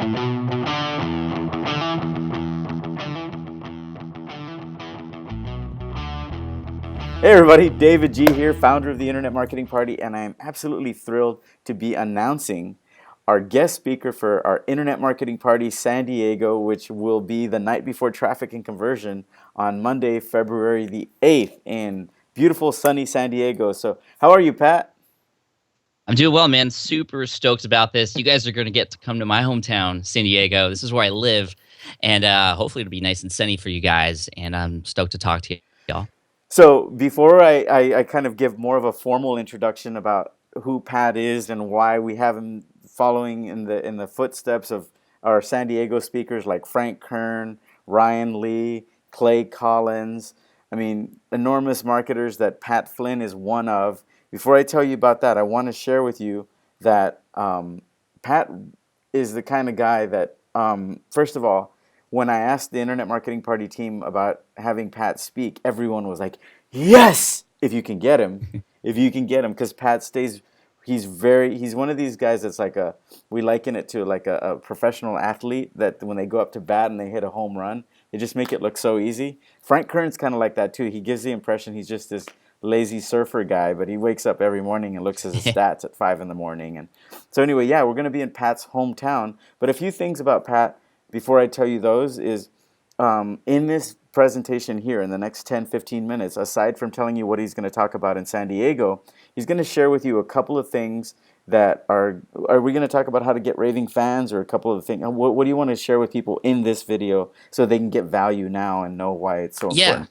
Hey everybody, David G here, founder of the Internet Marketing Party, and I am absolutely thrilled to be announcing our guest speaker for our Internet Marketing Party San Diego, which will be the night before traffic and conversion on Monday, February the 8th in beautiful sunny San Diego. So, how are you, Pat? I'm doing well, man. Super stoked about this. You guys are going to get to come to my hometown, San Diego. This is where I live, and hopefully it'll be nice and sunny for you guys. And I'm stoked to talk to y'all. So before I kind of give more of a formal introduction about who Pat is and why we have him following in the footsteps of our San Diego speakers like Frank Kern, Ryan Lee, Clay Collins, I mean, enormous marketers that Pat Flynn is one of. Before I tell you about that, I want to share with you that Pat is the kind of guy that, first of all, when I asked the Internet Marketing Party team about having Pat speak, everyone was like, "Yes, if you can get him, if you can get him," because Pat stays. He's one of these guys that's like we liken it to like a professional athlete that when they go up to bat and they hit a home run, they just make it look so easy. Frank Kern's kind of like that too. He gives the impression he's just this lazy surfer guy, but he wakes up every morning and looks at his stats at 5 in the morning. And so anyway, yeah, we're going to be in Pat's hometown. But a few things about Pat before I tell you those is in this presentation here in the next 10, 15 minutes, aside from telling you what he's going to talk about in San Diego, he's going to share with you a couple of things that are we going to talk about how to get raving fans or a couple of things? What do you want to share with people in this video so they can get value now and know why it's so Yeah. important?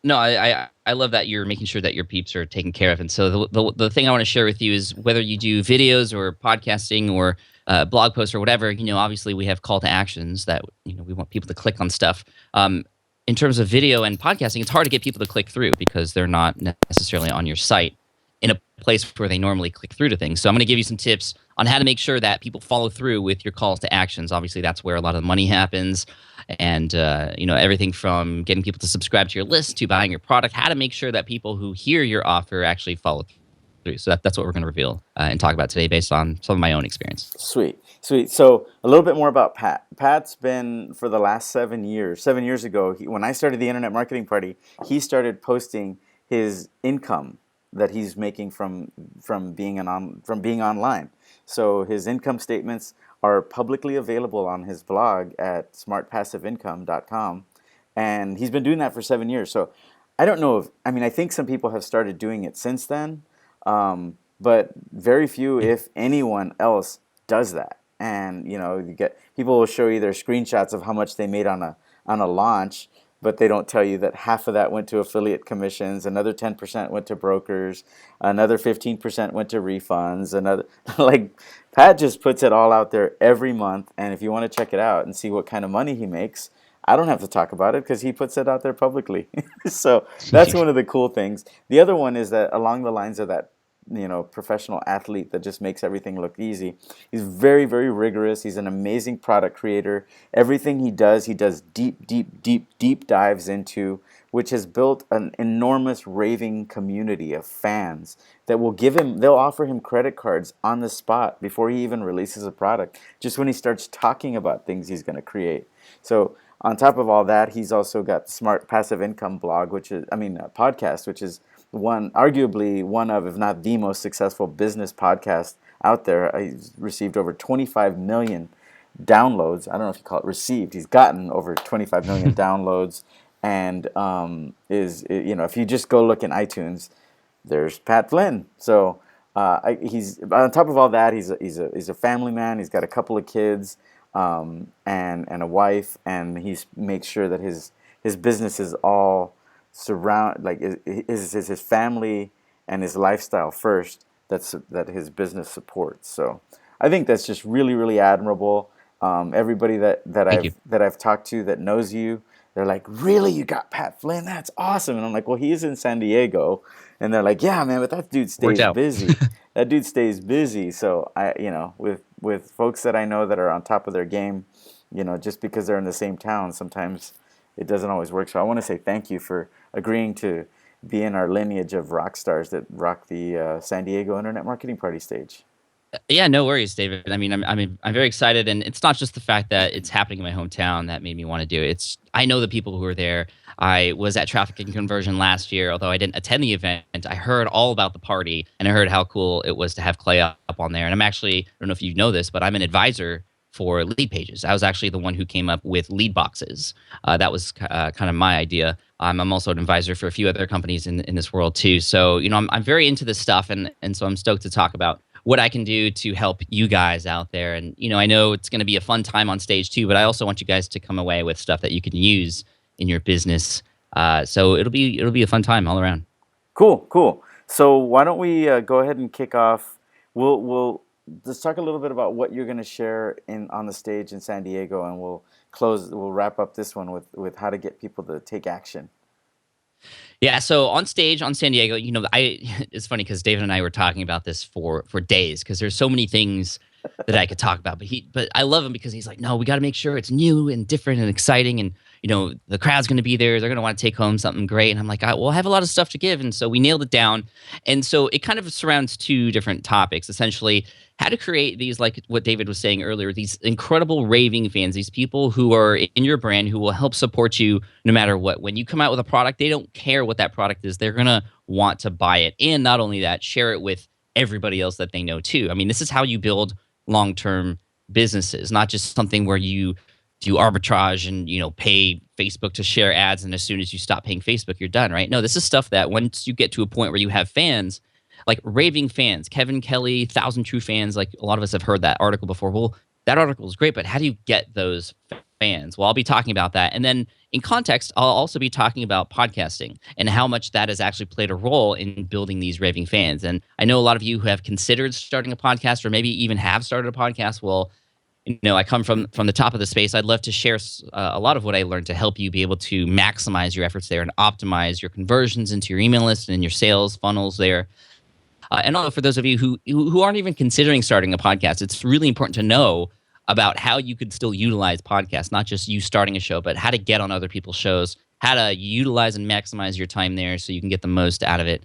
No, I love that you're making sure that your peeps are taken care of. And so the thing I want to share with you is whether you do videos or podcasting or blog posts or whatever, obviously we have call to actions that, we want people to click on stuff. In terms of video and podcasting, it's hard to get people to click through because they're not necessarily on your site in a place where they normally click through to things. So I'm going to give you some tips on how to make sure that people follow through with your calls to actions. Obviously, that's where a lot of the money happens, and everything from getting people to subscribe to your list to buying your product. How to make sure that people who hear your offer actually follow through. So that's what we're going to reveal and talk about today, based on some of my own experience. Sweet, sweet. So a little bit more about Pat. Pat's been for the last 7 years. 7 years ago, when I started the Internet Marketing Party, he started posting his income that he's making from being online. So his income statements are publicly available on his blog at smartpassiveincome.com, and he's been doing that for 7 years. So I don't know if I think some people have started doing it since then, but very few, if anyone else, does that. And you get people will show you their screenshots of how much they made on a launch, but they don't tell you that half of that went to affiliate commissions, another 10% went to brokers, another 15% went to refunds, another like Pat just puts it all out there every month. And if you want to check it out and see what kind of money he makes, I don't have to talk about it because he puts it out there publicly. So that's one of the cool things. The other one is that along the lines of that, professional athlete that just makes everything look easy. He's very, very rigorous. He's an amazing product creator. Everything he does deep, deep, deep, deep dives into, which has built an enormous raving community of fans that they'll offer him credit cards on the spot before he even releases a product, just when he starts talking about things he's going to create. So on top of all that, he's also got the Smart Passive Income blog, podcast, which is arguably one of, if not the most successful business podcast out there. He's received over 25 million downloads. I don't know if you call it received. He's gotten over 25 million downloads, and if you just go look in iTunes, there's Pat Flynn. So he's on top of all that, he's a family man. He's got a couple of kids, and a wife, and he makes sure that his business is all is his family and his lifestyle first. That his business supports. So I think that's just really, really admirable. Everybody Thank you. that I've talked to that knows you, they're like, "Really, you got Pat Flynn? That's awesome!" And I'm like, "Well, he is in San Diego," and they're like, "Yeah, man, but that dude Worked stays out. busy. That dude stays busy." So with folks that I know that are on top of their game, just because they're in the same town, sometimes it doesn't always work. So I want to say thank you for agreeing to be in our lineage of rock stars that rock the San Diego Internet Marketing Party stage. Yeah, no worries, David. I mean, I'm very excited, and it's not just the fact that it's happening in my hometown that made me want to do it. It's I know the people who are there. I was at Traffic and Conversion last year, although I didn't attend the event. I heard all about the party, and I heard how cool it was to have Clay up on there. And I'm actually, I don't know if you know this, but I'm an advisor for lead pages. I was actually the one who came up with lead boxes. That was kind of my idea. I'm also an advisor for a few other companies in this world too. So I'm very into this stuff, and so I'm stoked to talk about what I can do to help you guys out there. And I know it's going to be a fun time on stage too, but I also want you guys to come away with stuff that you can use in your business. So it'll be a fun time all around. Cool, cool. So why don't we go ahead and kick off? We'll let's talk a little bit about what you're going to share in on the stage in San Diego, and we'll wrap up this one with how to get people to take action. Yeah, so on stage on San Diego, I it's funny because David and I were talking about this for days because there's so many things that I could talk about. But I love him because he's like, no, we got to make sure it's new and different and exciting, and the crowd's going to be there. They're going to want to take home something great, and I'm like, well, I have a lot of stuff to give, and so we nailed it down. And so it kind of surrounds two different topics, essentially how to create these, like what David was saying earlier, these incredible raving fans, these people who are in your brand who will help support you no matter what. When you come out with a product, they don't care what that product is. They're going to want to buy it. And not only that, share it with everybody else that they know too. I mean, this is how you build long-term businesses, not just something where you do arbitrage and pay Facebook to share ads, and as soon as you stop paying Facebook, you're done, right? No, this is stuff that once you get to a point where you have fans, like raving fans, Kevin Kelly, Thousand True Fans. Like a lot of us have heard that article before. Well, that article is great, but how do you get those fans? Well, I'll be talking about that. And then in context, I'll also be talking about podcasting and how much that has actually played a role in building these raving fans. And I know a lot of you who have considered starting a podcast or maybe even have started a podcast. Well, I come from the top of the space. I'd love to share a lot of what I learned to help you be able to maximize your efforts there and optimize your conversions into your email list and your sales funnels there. And also for those of you who aren't even considering starting a podcast, it's really important to know about how you could still utilize podcasts, not just you starting a show, but how to get on other people's shows, how to utilize and maximize your time there so you can get the most out of it.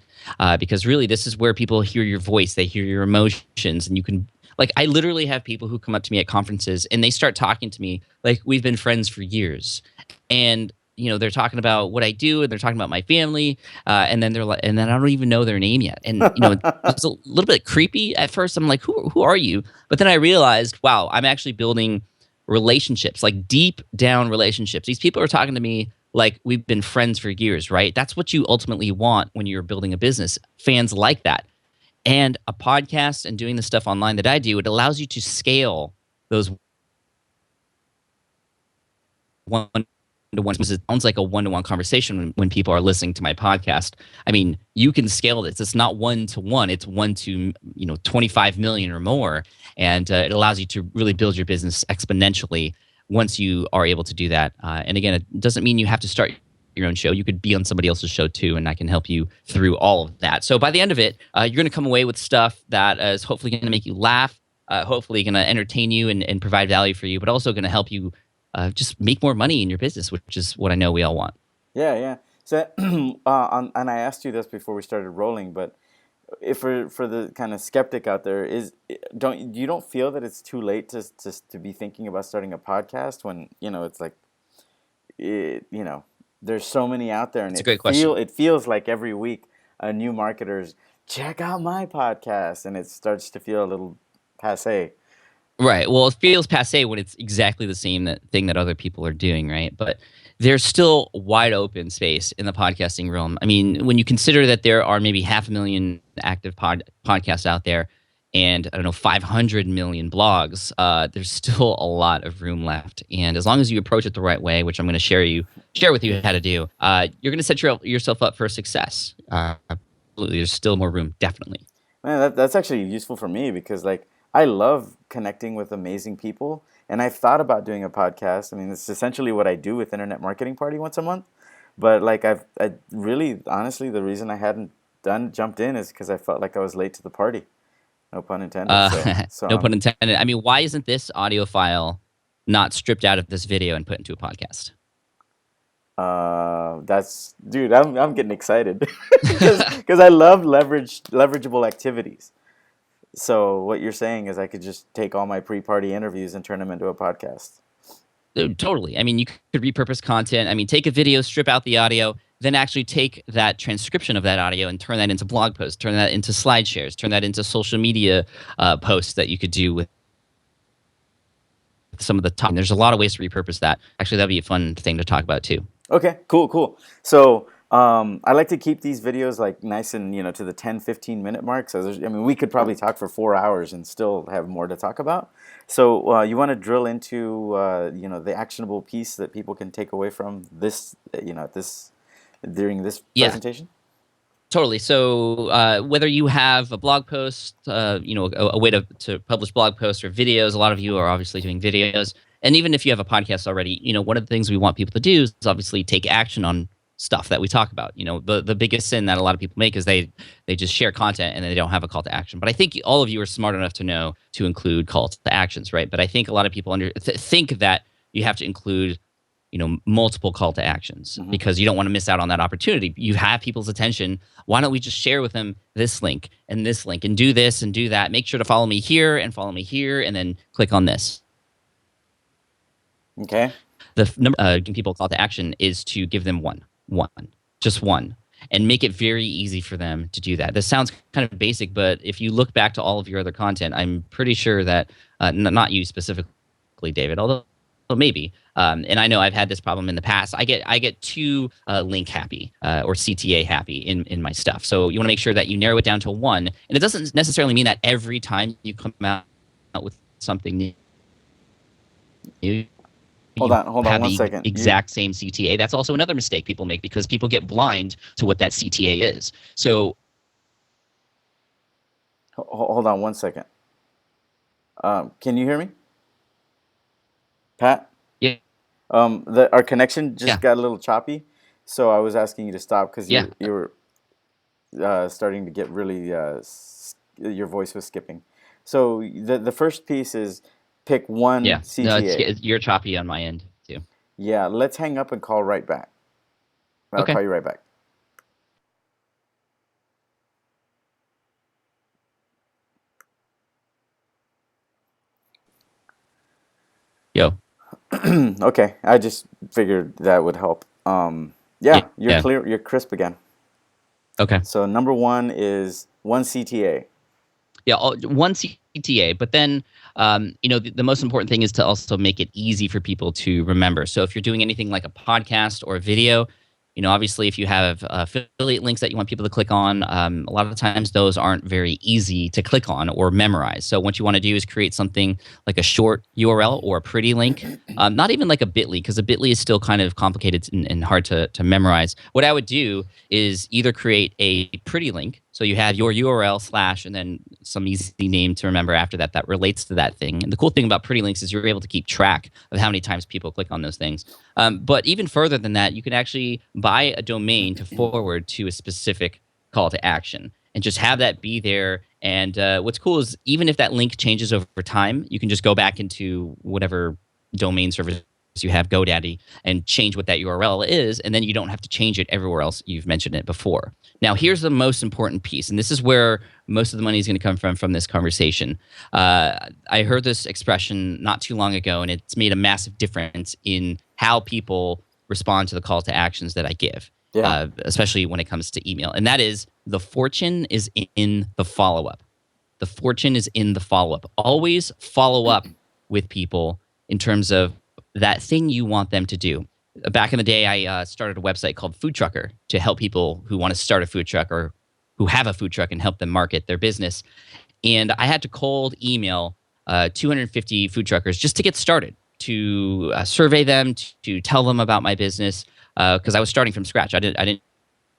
Because really, this is where people hear your voice, they hear your emotions, and you can. Like, I literally have people who come up to me at conferences and they start talking to me like we've been friends for years. And they're talking about what I do, and they're talking about my family, and then they're like, and then I don't even know their name yet, and it's a little bit creepy at first. I'm like, who are you? But then I realized, wow, I'm actually building relationships, like deep down relationships. These people are talking to me like we've been friends for years, right? That's what you ultimately want when you're building a business. Fans like that, and a podcast and doing the stuff online that I do, it allows you to scale those one-to-one. It sounds like a one-to-one conversation when people are listening to my podcast. I mean, you can scale this. It's not one-to-one. It's one to 25 million or more, and it allows you to really build your business exponentially once you are able to do that. And again, it doesn't mean you have to start your own show. You could be on somebody else's show too, and I can help you through all of that. So by the end of it, you're going to come away with stuff that is hopefully going to make you laugh, hopefully going to entertain you and provide value for you, but also going to help you just make more money in your business, which is what I know we all want. Yeah, yeah. So, and I asked you this before we started rolling, but if for the kind of skeptic out there, you don't feel that it's too late to be thinking about starting a podcast when it's like there's so many out there, and It's a great question. it feels like every week a new marketer's check out my podcast, and it starts to feel a little passe. Right. Well, it feels passe when it's exactly the same thing that other people are doing, right? But there's still wide open space in the podcasting realm. I mean, when you consider that there are maybe 500,000 active podcasts out there, and I don't know, 500 million blogs, there's still a lot of room left. And as long as you approach it the right way, which I'm going to share with you how to do, you're going to set yourself up for success. Absolutely, there's still more room, definitely. Man, that's actually useful for me because like I love connecting with amazing people, and I've thought about doing a podcast. I mean, it's essentially what I do with Internet Marketing Party once a month. But like I really honestly the reason I hadn't done jumped in is because I felt like I was late to the party. No pun intended. So No pun intended. I mean, why isn't this audio file not stripped out of this video and put into a podcast? that's dude. I'm getting excited because I love leverageable activities. So what you're saying is I could just take all my pre-party interviews and turn them into a podcast. Totally. I mean, you could repurpose content. I mean, take a video, strip out the audio, then actually take that transcription of that audio and turn that into blog posts, turn that into slide shares, turn that into social media posts that you could do with some of the top. There's a lot of ways to repurpose that. Actually, that'd be a fun thing to talk about too. Okay, cool. So I like to keep these videos like nice and to the 10-15 minute mark. So I mean, we could probably talk for 4 hours and still have more to talk about. So you want to drill into the actionable piece that people can take away from this this during this Yeah. presentation? Totally. So whether you have a blog post, a way to publish blog posts or videos, a lot of you are obviously doing videos. And even if you have a podcast already, one of the things we want people to do is obviously take action on stuff that we talk about. The biggest sin that a lot of people make is they just share content and they don't have a call to action. But I think all of you are smart enough to know to include calls to actions, right? But I think a lot of people think that you have to include multiple call to actions because you don't want to miss out on that opportunity. You have people's attention. Why don't we just share with them this link and do this and do that? Make sure to follow me here and follow me here and then click on this. Okay. The number giving people a call to action is to give them just one, and make it very easy for them to do that. This sounds kind of basic, but if you look back to all of your other content, I'm pretty sure that, not you specifically, David, although maybe. And I know I've had this problem in the past. I get too link happy or CTA happy in my stuff. So you want to make sure that you narrow it down to one. And it doesn't necessarily mean that every time you come out with something new, Hold on 1 second. Exact same CTA. That's also another mistake people make because people get blind to what that CTA is. So hold on 1 second. Can you hear me, Pat? Yeah. Our connection just got a little choppy, so I was asking you to stop because you were starting to get really your voice was skipping. So the first piece is pick one CTA. No, you're choppy on my end too. Yeah, let's hang up and call right back. I'll call you right back. Yo. Okay, I just figured that would help. You're clear. You're crisp again. Okay. So number one is one CTA. Yeah, one CTA. But then, the most important thing is to also make it easy for people to remember. So if you're doing anything like a podcast or a video, obviously if you have affiliate links that you want people to click on, a lot of the times those aren't very easy to click on or memorize. So what you want to do is create something like a short URL or a pretty link, not even like a bit.ly, because a bit.ly is still kind of complicated and hard to memorize. What I would do is either create a pretty link, so you have your URL / and then some easy name to remember after that relates to that thing. And the cool thing about pretty links is you're able to keep track of how many times people click on those things. But even further than that, you can actually buy a domain to forward to a specific call to action and just have that be there. And what's cool is even if that link changes over time, you can just go back into whatever domain service you have, GoDaddy, and change what that URL is, and then you don't have to change it everywhere else you've mentioned it before. Now, here's the most important piece, and this is where most of the money is going to come from this conversation. I heard this expression not too long ago, and it's made a massive difference in how people respond to the call to actions that I give, especially when it comes to email, and that is the fortune is in the follow-up. The fortune is in the follow-up. Always follow up with people in terms of that thing you want them to do. Back in the day, I started a website called Food Trucker to help people who want to start a food truck or who have a food truck and help them market their business. And I had to cold email 250 food truckers just to get started, to survey them, to tell them about my business, because I was starting from scratch. I didn't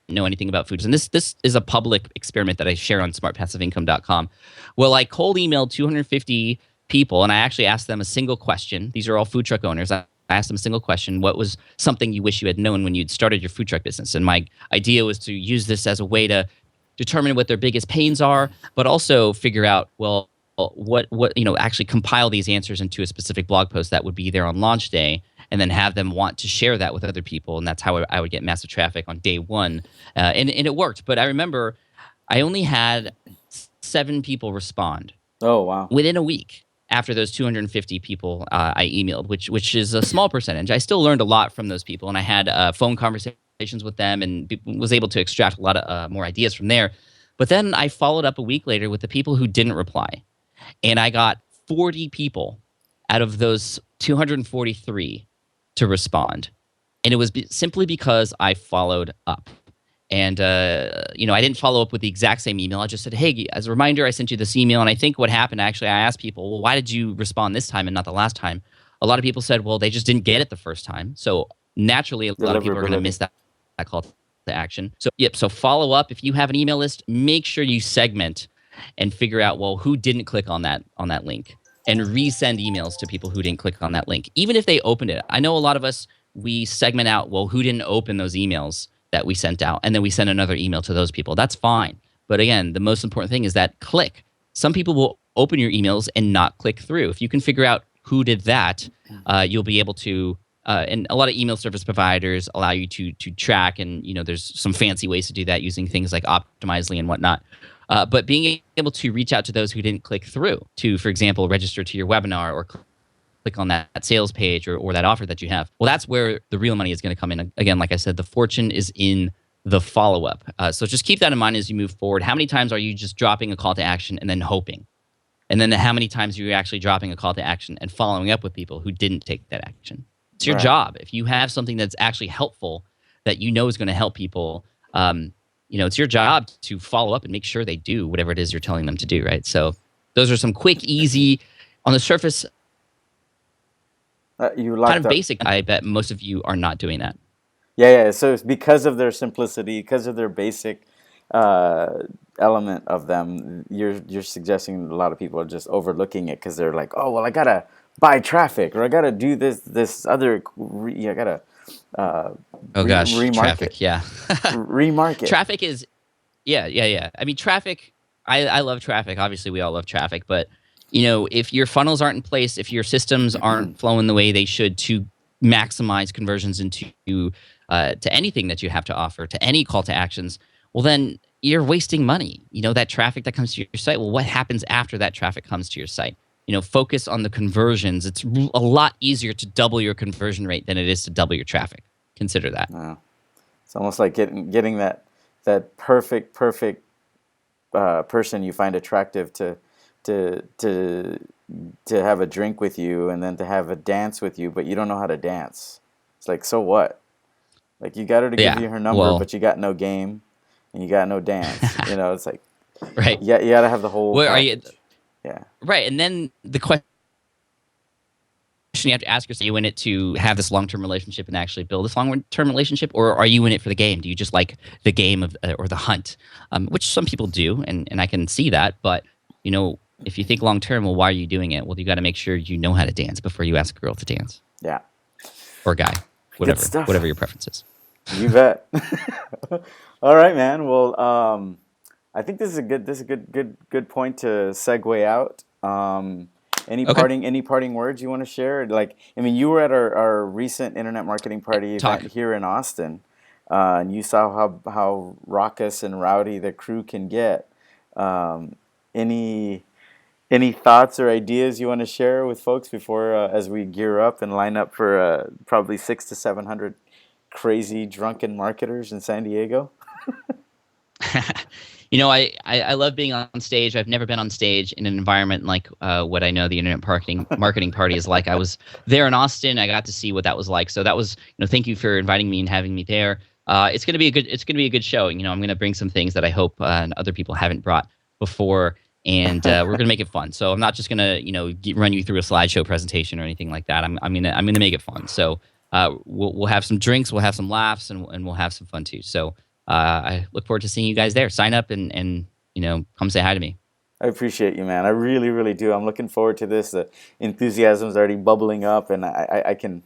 know anything about foods. And this is a public experiment that I share on smartpassiveincome.com. Well, I cold emailed 250 people, and I actually asked them a single question. These are all food truck owners. I asked them a single question. What was something you wish you had known when you'd started your food truck business? And my idea was to use this as a way to determine what their biggest pains are, but also figure out, well, what actually compile these answers into a specific blog post that would be there on launch day, and then have them want to share that with other people. And that's how I would get massive traffic on day one. And it worked. But I remember I only had 7 people respond Oh, wow. within a week after those 250 people I emailed, which is a small percentage. I still learned a lot from those people, and I had phone conversations with them, and was able to extract a lot of more ideas from there. But then I followed up a week later with the people who didn't reply, and I got 40 people out of those 243 to respond, and it was simply because I followed up. And I didn't follow up with the exact same email. I just said, "Hey, as a reminder, I sent you this email." And I think what happened, actually, I asked people, "Well, why did you respond this time and not the last time?" A lot of people said, "Well, they just didn't get it the first time." So naturally, a lot of people are going to Deliverability. miss that call to action. So yep. So follow up. If you have an email list, make sure you segment and figure out, well, who didn't click on that link, and resend emails to people who didn't click on that link, even if they opened it. I know a lot of us, we segment out, well, who didn't open those emails that we sent out, and then we send another email to those people. That's fine. But again, the most important thing is that click. Some people will open your emails and not click through. If you can figure out who did that, you'll be able to. And a lot of email service providers allow you to track, and there's some fancy ways to do that using things like Optimizely and whatnot. But being able to reach out to those who didn't click through to, for example, register to your webinar or click on that sales page or that offer that you have. Well, that's where the real money is going to come in. Again, like I said, the fortune is in the follow-up. So just keep that in mind as you move forward. How many times are you just dropping a call to action and then hoping? And then how many times are you actually dropping a call to action and following up with people who didn't take that action? It's your Right. job. If you have something that's actually helpful that is going to help people, it's your job to follow up and make sure they do whatever it is you're telling them to do, right? So those are some quick, easy, on the surface, You kind locked of up. basic. I bet most of you are not doing that. Yeah, yeah. So it's because of their simplicity, because of their basic uh, element of them, you're suggesting a lot of people are just overlooking it because they're like, oh well, I gotta buy traffic or I gotta do this other, I gotta uh, Oh gosh, remarket, traffic. Yeah, remarket. traffic is yeah. I mean, traffic. I love traffic. Obviously, we all love traffic, but if your funnels aren't in place, if your systems aren't flowing the way they should to maximize conversions into to anything that you have to offer, to any call to actions, well, then you're wasting money. That traffic that comes to your site. Well, what happens after that traffic comes to your site? Focus on the conversions. It's a lot easier to double your conversion rate than it is to double your traffic. Consider that. It's almost like getting that perfect person you find attractive to to to have a drink with you and then to have a dance with you, but you don't know how to dance. It's like, so what? Like, you got her to give Yeah. you her number, Well, but you got no game and you got no dance. It's like, right. yeah, you got to have the whole Where are you? package. Yeah. Right. And then the question you have to ask yourself: are you in it to have this long-term relationship and actually build this long-term relationship, or are you in it for the game? Do you just like the game of or the hunt, which some people do, and I can see that. But if you think long-term, well, why are you doing it? Well, you got to make sure you know how to dance before you ask a girl to dance, Yeah. or a guy, Good whatever stuff. your preference is. You bet. All right, man. Well, I think this is a good point to segue out. Okay, Any parting words you want to share? Like, I mean, you were at our recent internet marketing party event talk. here in Austin, and you saw how raucous and rowdy the crew can get. Um, any any thoughts or ideas you want to share with folks before as we gear up and line up for probably 600 to 700 crazy drunken marketers in San Diego? I love being on stage. I've never been on stage in an environment like what I know the internet marketing party is like. I was there in Austin. I got to see what that was like. So that was, thank you for inviting me and having me there. It's gonna be a good show. I'm gonna bring some things that I hope other people haven't brought before, and we're gonna make it fun. So I'm not just gonna run you through a slideshow presentation or anything like that. I'm gonna make it fun. So we'll have some drinks, we'll have some laughs, and we'll have some fun too. So I look forward to seeing you guys there. Sign up and come say hi to me. I appreciate you, man. I really, really do. I'm looking forward to this. The enthusiasm's already bubbling up, and I can.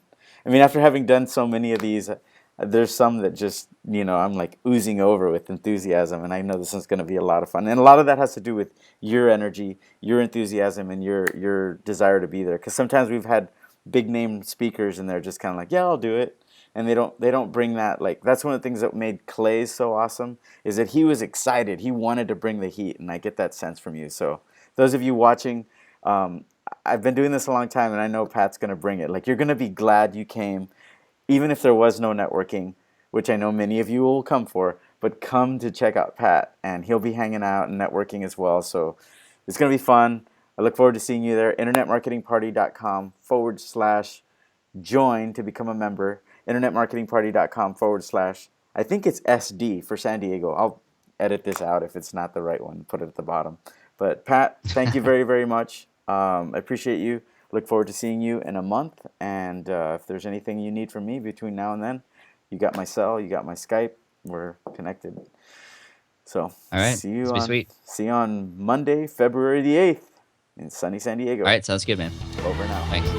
I mean, after having done so many of these, there's some that just I'm like oozing over with enthusiasm, and I know this is going to be a lot of fun. And a lot of that has to do with your energy, your enthusiasm, and your desire to be there. Because sometimes we've had big name speakers, and they're just kind of like, yeah, I'll do it. and they don't bring that. Like, that's one of the things that made Clay so awesome, is that he was excited. He wanted to bring the heat, and I get that sense from you. So those of you watching, I've been doing this a long time, and I know Pat's going to bring it. Like, you're going to be glad you came, even if there was no networking, which I know many of you will come for, but come to check out Pat, and he'll be hanging out and networking as well. So it's going to be fun. I look forward to seeing you there. InternetMarketingParty.com/join to become a member. InternetMarketingParty.com/ I think it's SD for San Diego. I'll edit this out if it's not the right one, put it at the bottom. But Pat, thank you very, very much. I appreciate you. Look forward to seeing you in a month. And if there's anything you need from me between now and then, you got my cell, you got my Skype. We're connected. So All right. see you Sweet. on Monday, February the 8th in sunny San Diego. All right. Sounds good, man. Over now. Thanks.